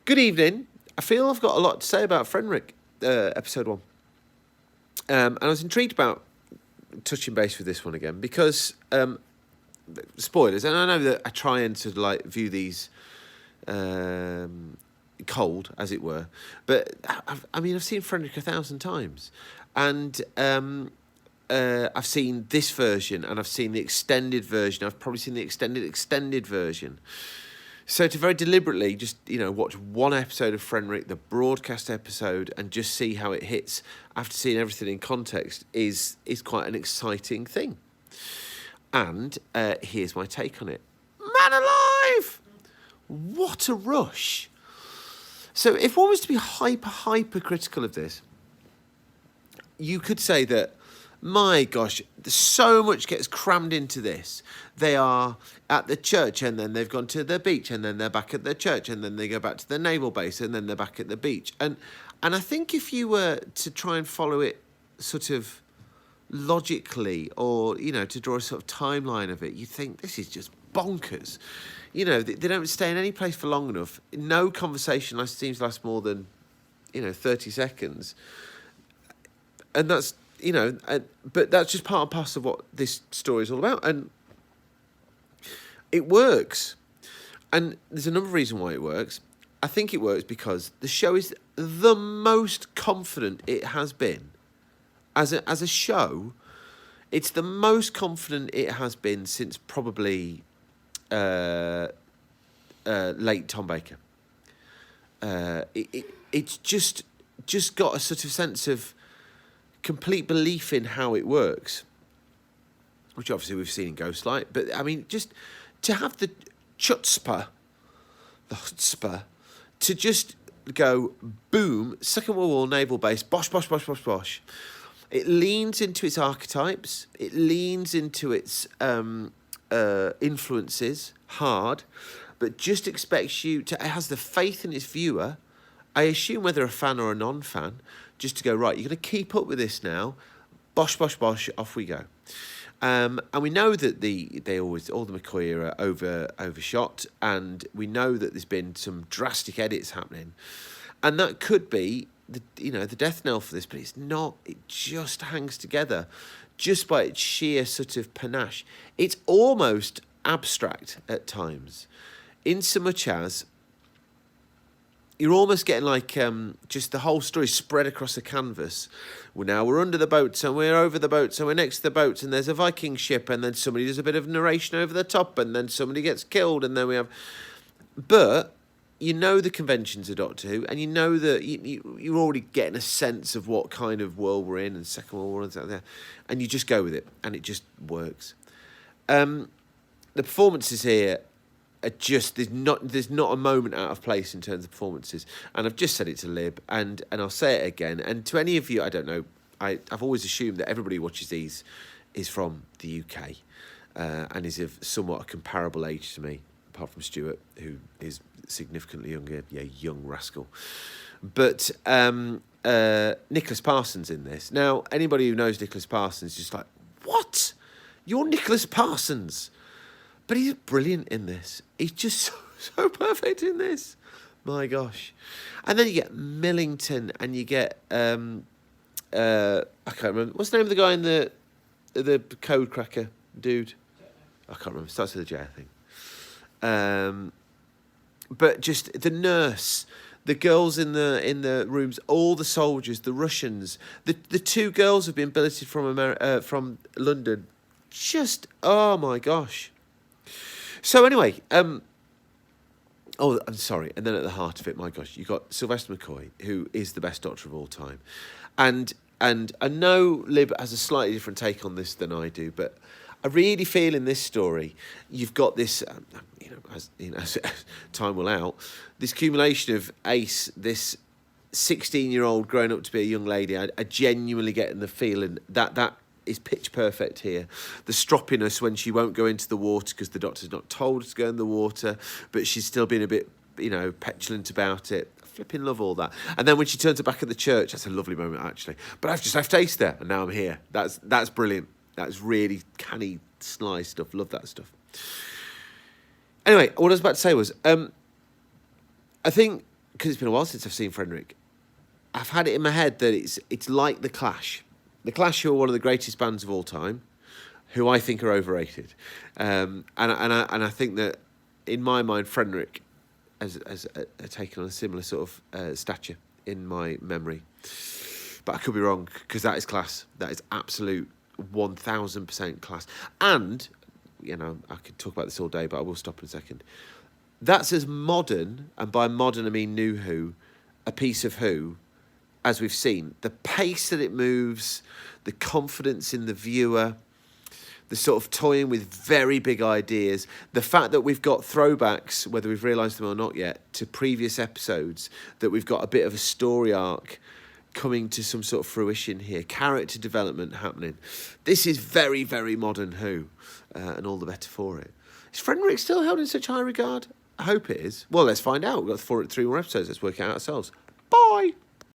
Good evening. I feel I've got a lot to say about Fenric, episode 1. And I was intrigued about touching base with this one again because, spoilers, and I know that I try and sort of like view these cold, as it were, but I've seen Fenric 1,000 times. And I've seen this version and I've seen the extended version. I've probably seen the extended version. So to very deliberately just, watch one episode of Fenric, the broadcast episode, and just see how it hits after seeing everything in context is quite an exciting thing. And here's my take on it. Man alive! What a rush. So if one was to be hyper critical of this, you could say that, my gosh, so much gets crammed into this. They are at the church and then they've gone to the beach and then they're back at the church and then they go back to the naval base and then they're back at the beach. And I think if you were to try and follow it sort of logically or, to draw a sort of timeline of it, you think this is just bonkers. They don't stay in any place for long enough. No conversation seems to last more than, 30 seconds. And that's, but that's just part and parcel of what this story is all about. And it works. And there's a number of reasons why it works. I think it works because the show is the most confident it has been. As a show, it's the most confident it has been since probably late Tom Baker. It's just got a sort of sense of complete belief in how it works, which obviously we've seen in Ghostlight. But, just to have the chutzpah, to just go, boom, Second World War naval base, bosh, bosh, bosh, bosh, bosh. It leans into its archetypes. It leans into its influences hard, but just expects you to, it has the faith in its viewer, I assume whether a fan or a non-fan, just to go, right, you're going to keep up with this now. Bosh, bosh, bosh, off we go. And we know that all the McCoy era overshot, and we know that there's been some drastic edits happening. And that could be the death knell for this, but it's not. It just hangs together just by its sheer sort of panache. It's almost abstract at times, in so much as you're almost getting like just the whole story spread across a canvas. We're under the boats and we're over the boats and we're next to the boats and there's a Viking ship and then somebody does a bit of narration over the top and then somebody gets killed and then we have... But the conventions of Doctor Who and that you're already getting a sense of what kind of world we're in and Second World War and stuff there, and you just go with it and it just works. The performances here are just there's not a moment out of place in terms of performances, and I've just said it to Lib, and I'll say it again, and to any of you, I don't know, I've always assumed that everybody who watches these is from the UK and is of somewhat a comparable age to me, apart from Stuart, who is significantly younger, young rascal. But Nicholas Parsons in this. Now, anybody who knows Nicholas Parsons is just like, what? You're Nicholas Parsons? But he's brilliant in this. He's just so perfect in this. My gosh. And then you get Millington and you get... I can't remember. What's the name of the guy in the code cracker dude? I can't remember. Starts with a J, I think. But just the nurse, the girls in the rooms, all the soldiers, the Russians, the two girls have been billeted from London. Just, oh my gosh. So anyway, I'm sorry. And then at the heart of it, my gosh, you got Sylvester McCoy, who is the best Doctor of all time, and I know Lib has a slightly different take on this than I do, but I really feel in this story you've got this, as time will out, this accumulation of Ace, this 16-year-old growing up to be a young lady. I genuinely get the feeling that is pitch perfect here. The stroppiness when she won't go into the water because the Doctor's not told her to go in the water, but she's still being a bit, petulant about it. I flipping love all that. And then when she turns her back at the church, that's a lovely moment, actually. But I've just left Ace there, and now I'm here. That's brilliant. That's really canny, sly stuff. Love that stuff. Anyway, what I was about to say was, I think because it's been a while since I've seen Fenric, I've had it in my head that it's like The Clash. The Clash, who are one of the greatest bands of all time, who I think are overrated. And I think that, in my mind, Fenric has taken on a similar sort of stature in my memory. But I could be wrong, because that is class. That is absolute 1,000% class. And, I could talk about this all day, but I will stop in a second. That's as modern, and by modern I mean new Who, a piece of Who, as we've seen. The pace that it moves, the confidence in the viewer, the sort of toying with very big ideas, the fact that we've got throwbacks, whether we've realised them or not yet, to previous episodes, that we've got a bit of a story arc coming to some sort of fruition here, character development happening. This is very, very modern Who, and all the better for it. Is Fenric still held in such high regard? I hope it is. Well, let's find out. We've got 3 more episodes. Let's work it out ourselves. Bye!